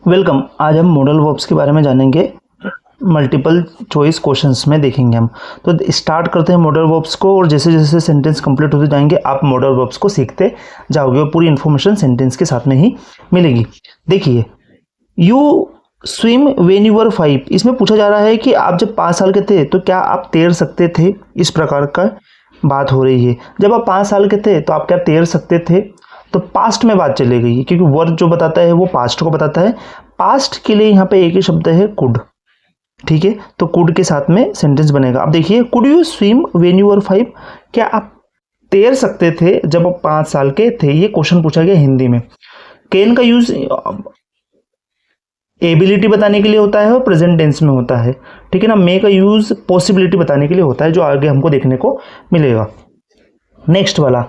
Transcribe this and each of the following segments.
Welcome. आज हम modal verbs के बारे में जानेंगे। मल्टीपल चॉइस क्वेश्चंस में देखेंगे हम। तो स्टार्ट करते हैं मॉडल वर्ब्स को, और जैसे जैसे सेंटेंस कंप्लीट होते जाएंगे आप मॉडल वर्ब्स को सीखते जाओगे और पूरी इन्फॉर्मेशन सेंटेंस के साथ में ही मिलेगी। देखिए, you swim when you were 5। इसमें पूछा जा रहा है कि आप जब 5 साल के थे तो क्या आप तैर सकते थे। इस प्रकार का बात हो रही है। जब आप 5 साल के थे तो आप क्या तैर सकते थे। तो पास्ट में बात चली गई, क्योंकि वर्ब जो बताता है वो पास्ट को बताता है। पास्ट के लिए यहाँ पे एक ही शब्द है कुड। ठीक है, तो कुड के साथ में सेंटेंस बनेगा। अब देखिए, could you swim when you were 5। क्या आप तैर सकते थे जब आप 5 साल के थे। ये क्वेश्चन पूछा गया हिंदी में। कैन का यूज एबिलिटी बताने के लिए होता है और प्रेजेंट टेंस में होता है। ठीक है ना। मे का यूज पॉसिबिलिटी बताने के लिए होता है, जो आगे हमको देखने को मिलेगा। नेक्स्ट वाला,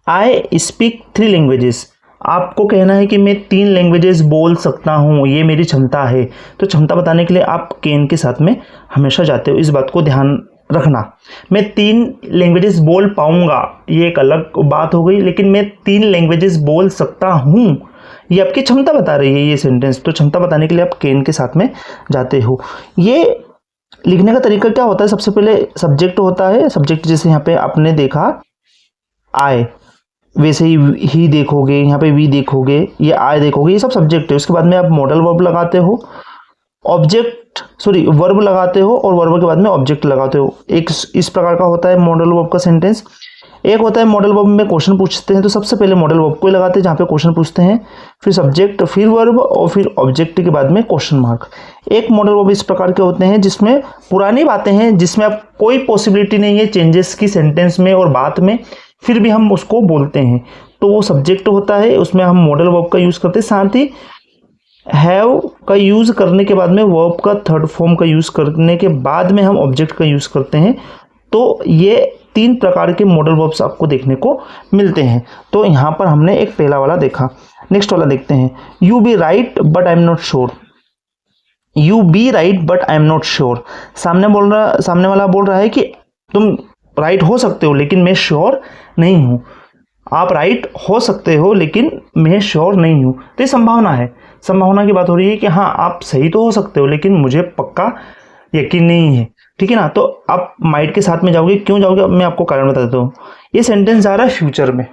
आई स्पीक 3 लैंग्वेजेस। आपको कहना है कि मैं 3 लैंग्वेजेस बोल सकता हूँ, ये मेरी क्षमता है। तो क्षमता बताने के लिए आप कैन के साथ में हमेशा जाते हो। इस बात को ध्यान रखना। मैं 3 लैंग्वेजेस बोल पाऊंगा, ये एक अलग बात हो गई, लेकिन मैं 3 लैंग्वेजेस बोल सकता हूँ, ये आपकी क्षमता बता रही है ये सेंटेंस। तो क्षमता बताने के लिए आप कैन के साथ में जाते हो। ये लिखने का तरीका क्या होता है। सबसे पहले सब्जेक्ट होता है। सब्जेक्ट जैसे यहाँ पे आपने देखा आई, वैसे ही देखोगे, यहाँ पे वी देखोगे, ये आई देखोगे, ये सब सब्जेक्ट है। उसके बाद में आप मॉडल वर्ब लगाते हो, वर्ब लगाते हो, और वर्ब के बाद में ऑब्जेक्ट लगाते हो। एक इस प्रकार का होता है मॉडल वर्ब का सेंटेंस। एक होता है मॉडल वर्ब में क्वेश्चन पूछते हैं, तो सबसे पहले मॉडल वर्ब को ही लगाते हैं जहाँ पे क्वेश्चन पूछते हैं, फिर सब्जेक्ट, फिर वर्ब, और फिर ऑब्जेक्ट के बाद में क्वेश्चन मार्क। एक मॉडल वर्ब इस प्रकार के होते हैं जिसमें पुरानी बातें हैं, जिसमें आप कोई पॉसिबिलिटी नहीं है चेंजेस की सेंटेंस में और बात में, फिर भी हम उसको बोलते हैं, तो वो सब्जेक्ट होता है। उसमें हम मॉडल वर्ब का यूज करते हैं। साथ ही हैव का यूज करने के बाद में वर्ब का थर्ड फॉर्म का यूज करने के बाद में हम ऑब्जेक्ट का यूज करते हैं। तो ये 3 प्रकार के मॉडल वर्ब्स आपको देखने को मिलते हैं। तो यहाँ पर हमने एक पहला वाला देखा। नेक्स्ट वाला देखते हैं। You be right but I am not sure. You be right but I am not sure. सामने वाला बोल रहा है कि तुम राइट हो सकते हो लेकिन मैं श्योर नहीं हूं। आप राइट हो सकते हो लेकिन मैं श्योर नहीं हूं। तो ये संभावना है। संभावना की बात हो रही है कि हाँ, आप सही तो हो सकते हो लेकिन मुझे पक्का यकीन नहीं है। ठीक है ना। तो आप माइट के साथ में जाओगे। क्यों जाओगे, मैं आपको कारण बता देता हूँ। ये सेंटेंस जा रहा है फ्यूचर में।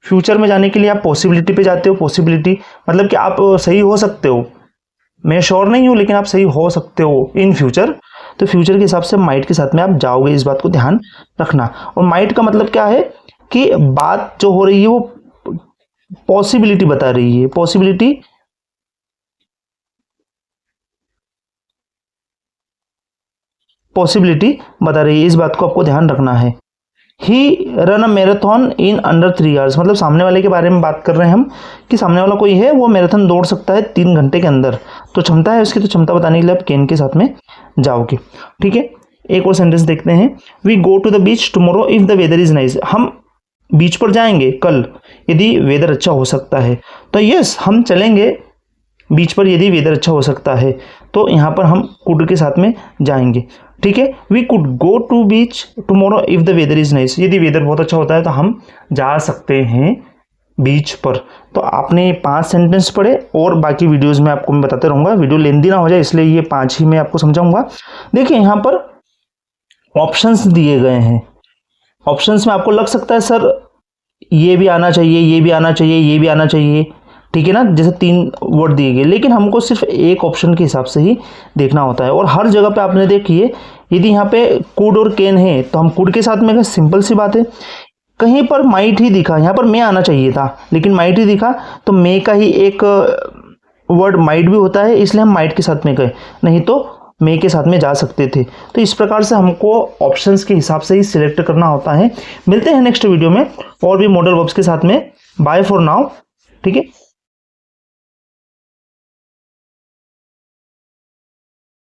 फ्यूचर में जाने के लिए आप पॉसिबिलिटी पे जाते हो। पॉसिबिलिटी मतलब कि आप सही हो सकते हो। मैं श्योर नहीं हूं लेकिन आप सही हो सकते हो इन फ्यूचर। तो फ्यूचर के हिसाब से माइट के साथ में आप जाओगे। इस बात को ध्यान रखना। और माइट का मतलब क्या है कि बात जो हो रही है वो पॉसिबिलिटी बता रही है। पॉसिबिलिटी बता रही है। इस बात को आपको ध्यान रखना है। He run a marathon in under 3 hours. मतलब सामने वाले के बारे में बात कर रहे हैं हम, कि सामने वाला कोई है वो मैराथन दौड़ सकता है 3 घंटे के अंदर। तो क्षमता है उसकी। तो क्षमता बताने के लिए आप कैन के साथ में जाओगे। ठीक है। एक और सेंटेंस देखते हैं। We go to the beach tomorrow if the weather is nice. हम बीच पर जाएंगे कल यदि वेदर अच्छा हो सकता है। तो यस, हम चलेंगे बीच पर यदि वेदर अच्छा हो सकता है। तो यहाँ पर हम कुड के साथ में जाएंगे। ठीक है। We could go to beach tomorrow if the weather is nice. यदि वेदर बहुत अच्छा होता है तो हम जा सकते हैं बीच पर। तो आपने 5 सेंटेंस पढ़े, और बाकी वीडियोस में आपको मैं बताते रहूंगा। वीडियो लेंदी ना हो जाए इसलिए ये 5 ही मैं आपको समझाऊंगा। देखिए, यहाँ पर ऑप्शंस दिए गए हैं। ऑप्शंस में आपको लग सकता है सर ये भी आना चाहिए, ये भी आना चाहिए, ये भी आना चाहिए। ठीक है ना। जैसे 3 वर्ड दिए गए, लेकिन हमको सिर्फ एक ऑप्शन के हिसाब से ही देखना होता है। और हर जगह पे आपने देखिए, यदि यहाँ पे कुड और कैन है तो हम कुड के साथ में गए। सिंपल सी बात है। कहीं पर माइट ही दिखा, यहाँ पर मैं आना चाहिए था लेकिन माइट ही दिखा, तो मे का ही एक वर्ड माइट भी होता है, इसलिए हम माइट के साथ में गए, नहीं तो मे के साथ में जा सकते थे। तो इस प्रकार से हमको ऑप्शंस के हिसाब से ही सिलेक्ट करना होता है। मिलते हैं नेक्स्ट वीडियो में और भी मॉडल वर्ब्स के साथ में। Bye for now. ठीक है।